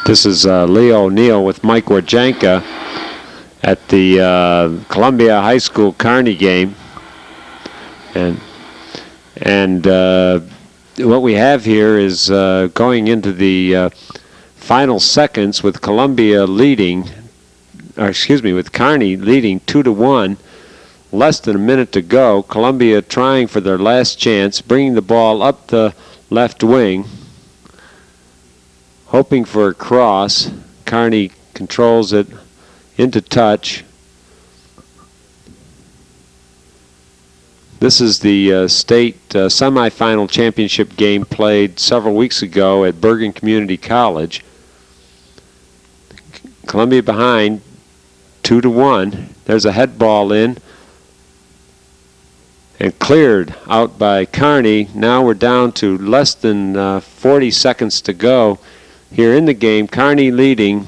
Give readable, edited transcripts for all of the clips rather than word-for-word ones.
This is Leo O'Neill with Mike Warjanka at the Columbia High School Kearney game. And what we have here is going into the final seconds with Columbia leading, or excuse me, with Kearney leading 2-1. Less than a minute to go. Columbia trying for their last chance, bringing the ball up the left wing, hoping for a cross. Kearney controls it into touch. This is the state semifinal championship game played several weeks ago at Bergen Community College. Columbia behind 2-1. There's a head ball in and cleared out by Kearney. Now we're down to less than 40 seconds to go here in the game. Kearney leading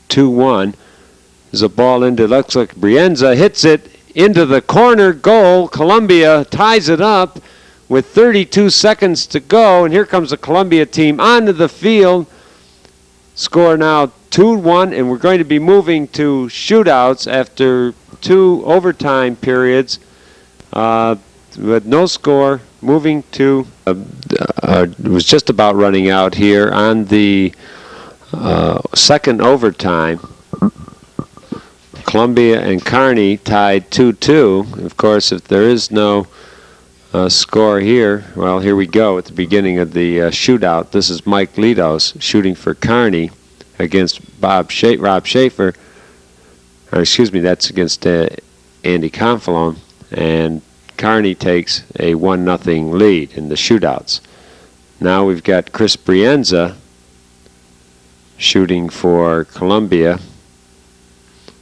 2-1. There's a ball into, looks like Brienza hits it into the corner goal. Columbia ties it up with 32 seconds to go, and here comes the Columbia team onto the field. Score now 2-1, and we're going to be moving to shootouts after 2 overtime periods with no score. Moving to it was just about running out here on the second overtime. Columbia and Kearney tied 2-2. Of course, if there is no score here, well, here we go at the beginning of the shootout. This is Mike Litos shooting for Kearney against Rob Schaefer. Or excuse me, that's against Andy Confalone. And Kearney takes a 1-0 lead in the shootouts. Now we've got Chris Brienza shooting for Columbia.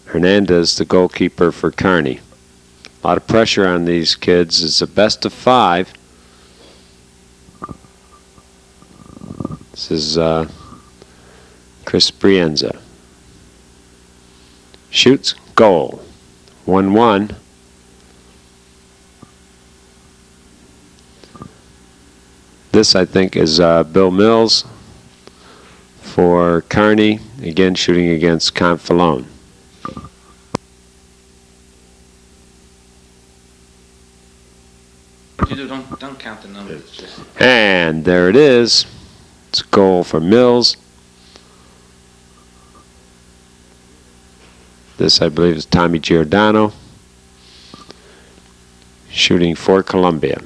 Hernandez, the goalkeeper for Kearney. A lot of pressure on these kids. It's a best of 5. This is Chris Brienza. Shoots, goal. 1-1. This, I think, is Bill Mills for Kearney, again shooting against Confalone. Don't count the numbers. And there it is. It's a goal for Mills. This, I believe, is Tommy Giordano shooting for Columbia.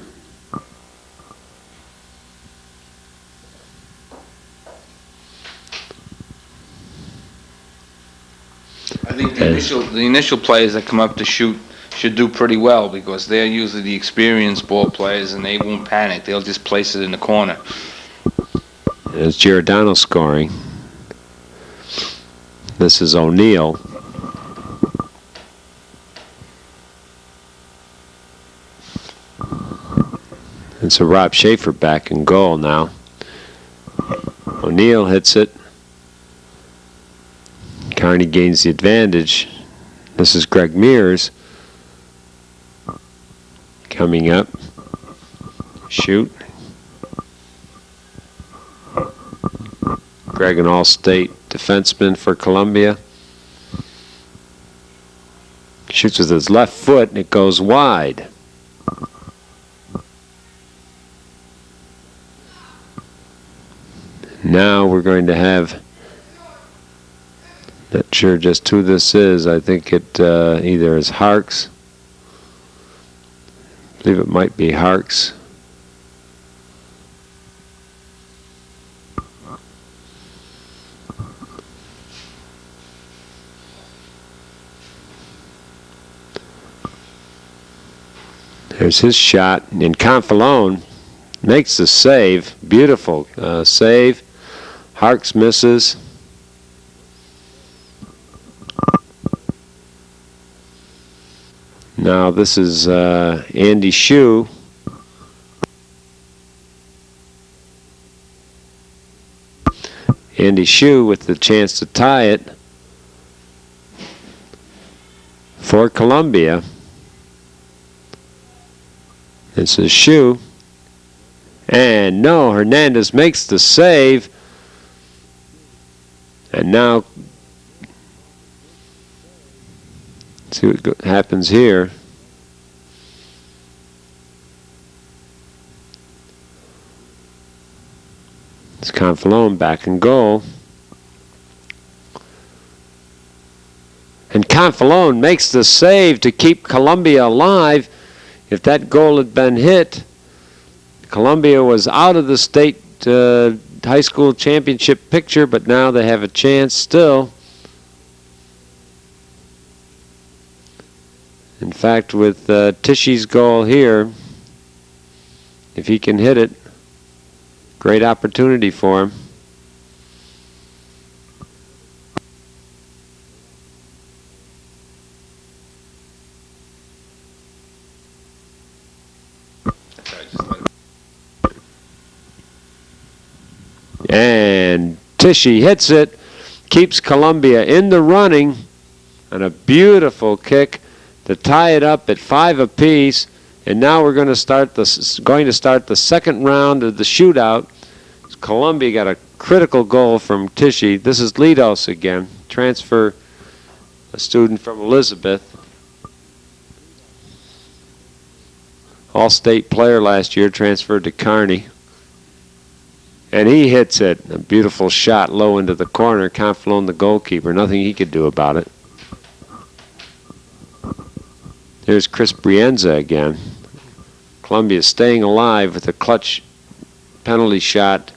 I think the initial players that come up to shoot should do pretty well, because they're usually the experienced ball players and they won't panic. They'll just place it in the corner. There's Giordano scoring. This is O'Neill. And so Rob Schaefer back in goal now. O'Neill hits it. Kearney gains the advantage. This is Greg Mears coming up. Shoot. Greg, an all-state defenseman for Columbia. Shoots with his left foot and it goes wide. Now we're going to have, not sure just who this is. I think it either is Harks. I believe it might be Harks. There's his shot, and Confalone makes the save. Beautiful save. Harks misses. Now this is Andy Shue. Andy Shue with the chance to tie it for Columbia. This is Shue. And no, Hernandez makes the save. And now, let's see what happens here. It's Confalone back in goal. And Confalone makes the save to keep Columbia alive. If that goal had been hit, Columbia was out of the state high school championship picture, but now they have a chance still. In fact, with Tishy's goal here, if he can hit it, great opportunity for him. And Tishy hits it, keeps Columbia in the running, and a beautiful kick to tie it up at 5 apiece. And now we're going to start the second round of the shootout. Columbia got a critical goal from Tishy. This is Lidos again, transfer, a student from Elizabeth. All-state player last year, transferred to Kearney. And he hits it. A beautiful shot low into the corner. Confalone, the goalkeeper. Nothing he could do about it. Here's Chris Brienza again. Columbia staying alive with a clutch penalty shot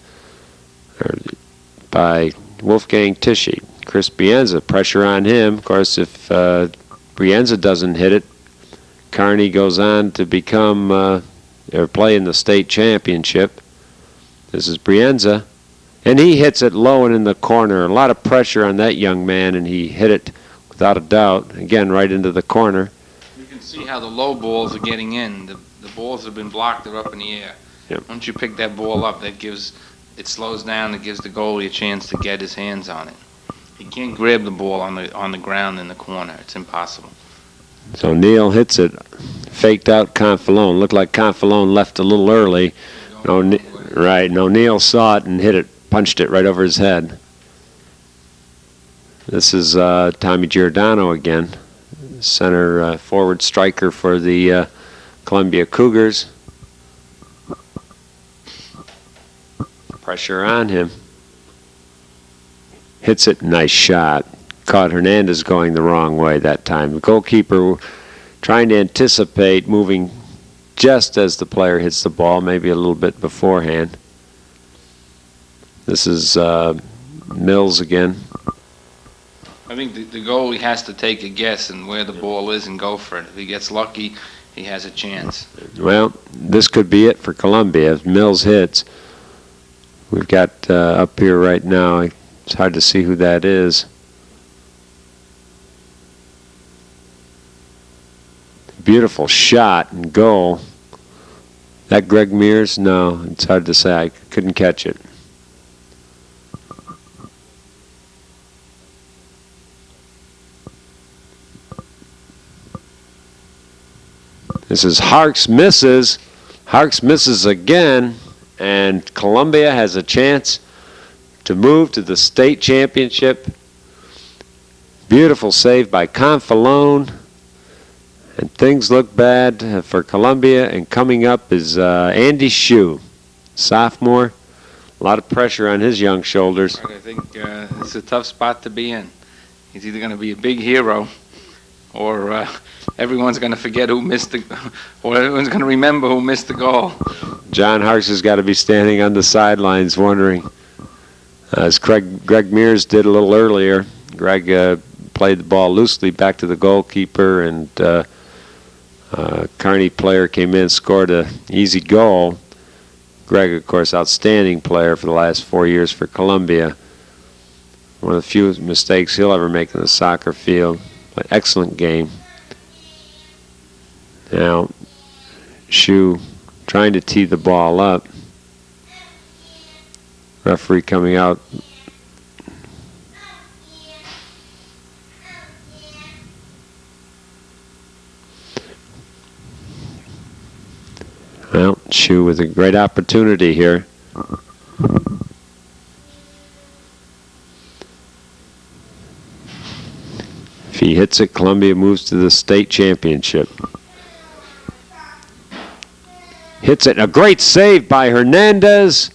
by Wolfgang Tishy. Chris Brienza, pressure on him. Of course, if Brienza doesn't hit it, Kearney goes on to become or play in the state championship. This is Brienza, and he hits it low and in the corner. A lot of pressure on that young man, and he hit it without a doubt. Again, right into the corner. You can see how the low balls are getting in. The balls have been blocked. They're up in the air. Yep. Once you pick that ball up, it slows down. It gives the goalie a chance to get his hands on it. He can't grab the ball on the ground in the corner. It's impossible. So Neal hits it, faked out Confalone. Looked like Confalone left a little early. Neal saw it and hit it, punched it right over his head. This is Tommy Giordano again, center forward striker for the Columbia Cougars. Pressure on him. Hits it, nice shot. Caught Hernandez going the wrong way that time. The goalkeeper trying to anticipate, moving just as the player hits the ball, maybe a little bit beforehand. This is Mills again. I think the goalie has to take a guess and where the ball is and go for it. If he gets lucky, he has a chance. Well, this could be it for Columbia. If Mills hits, we've got up here right now, it's hard to see who that is. Beautiful shot and goal. That Greg Mears? No, it's hard to say. I couldn't catch it. This is Harks misses. Harks misses again, and Columbia has a chance to move to the state championship. Beautiful save by Confalone. And things look bad for Columbia, and coming up is Andy Shue, sophomore. A lot of pressure on his young shoulders. I think it's a tough spot to be in. He's either going to be a big hero, or everyone's going to forget who missed or everyone's going to remember who missed the goal. John Harks has got to be standing on the sidelines wondering, as Greg Mears did a little earlier. Greg played the ball loosely back to the goalkeeper, and Kearney player came in, scored an easy goal. Greg, of course, outstanding player for the last 4 years for Columbia. One of the few mistakes he'll ever make in the soccer field. An excellent game. Now, Shue trying to tee the ball up. Referee coming out. Well, Shue Chu with a great opportunity here. If he hits it, Columbia moves to the state championship. Hits it. A great save by Hernandez.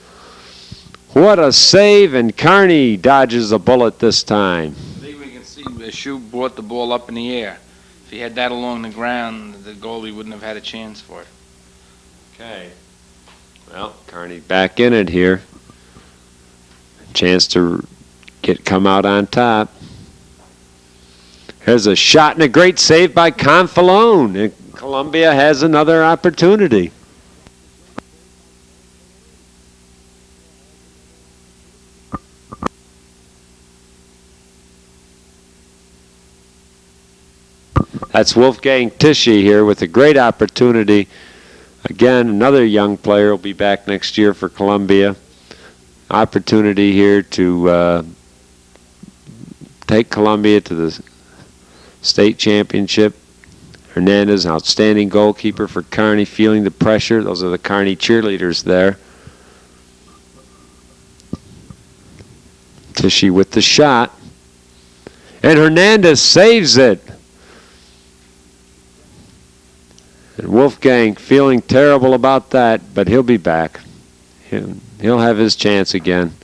What a save, and Carney dodges a bullet this time. I think we can see Chu brought the ball up in the air. If he had that along the ground, the goalie wouldn't have had a chance for it. Okay. Well, Carney back in it here. Chance to come out on top. Here's a shot and a great save by Confalone. And Columbia has another opportunity. That's Wolfgang Tishy here with a great opportunity. Again, another young player will be back next year for Columbia. Opportunity here to take Columbia to the state championship. Hernandez, an outstanding goalkeeper for Kearney, feeling the pressure. Those are the Kearney cheerleaders there. Tishy with the shot. And Hernandez saves it. And Wolfgang feeling terrible about that, but he'll be back. He'll have his chance again.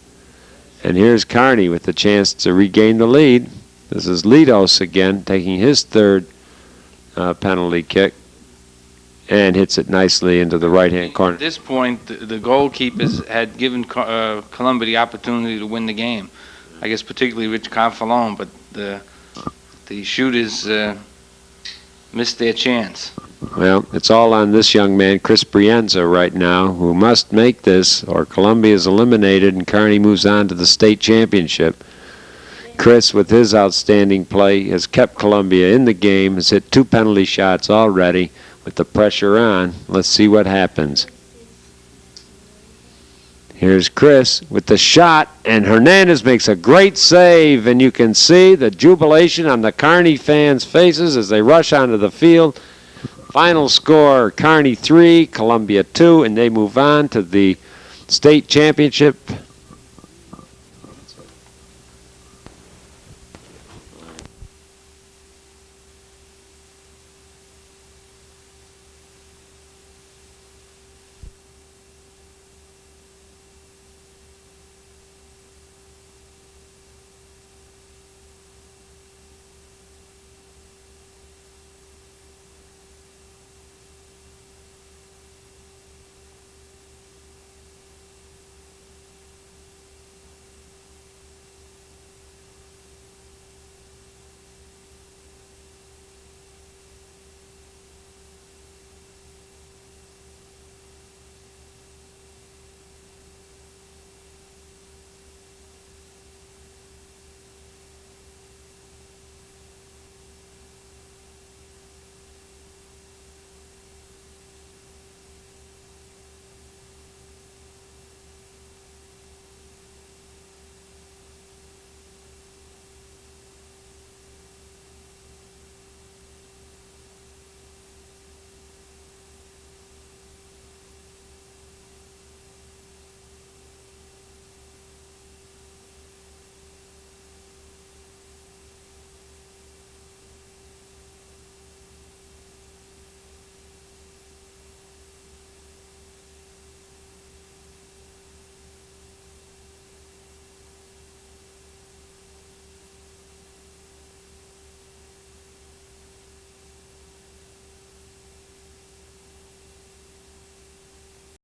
And here's Kearney with the chance to regain the lead. This is Litos again, taking his third penalty kick, and hits it nicely into the right-hand corner. At this point, the goalkeepers had given Columbia the opportunity to win the game. I guess particularly Rich Confalone, but the shooters missed their chance. Well, it's all on this young man, Chris Brienza, right now, who must make this, or Columbia is eliminated and Kearney moves on to the state championship. Chris, with his outstanding play, has kept Columbia in the game, has hit 2 penalty shots already with the pressure on. Let's see what happens. Here's Chris with the shot, and Hernandez makes a great save, and you can see the jubilation on the Kearney fans' faces as they rush onto the field. Final score, Kearney 3, Columbia 2, and they move on to the state championship.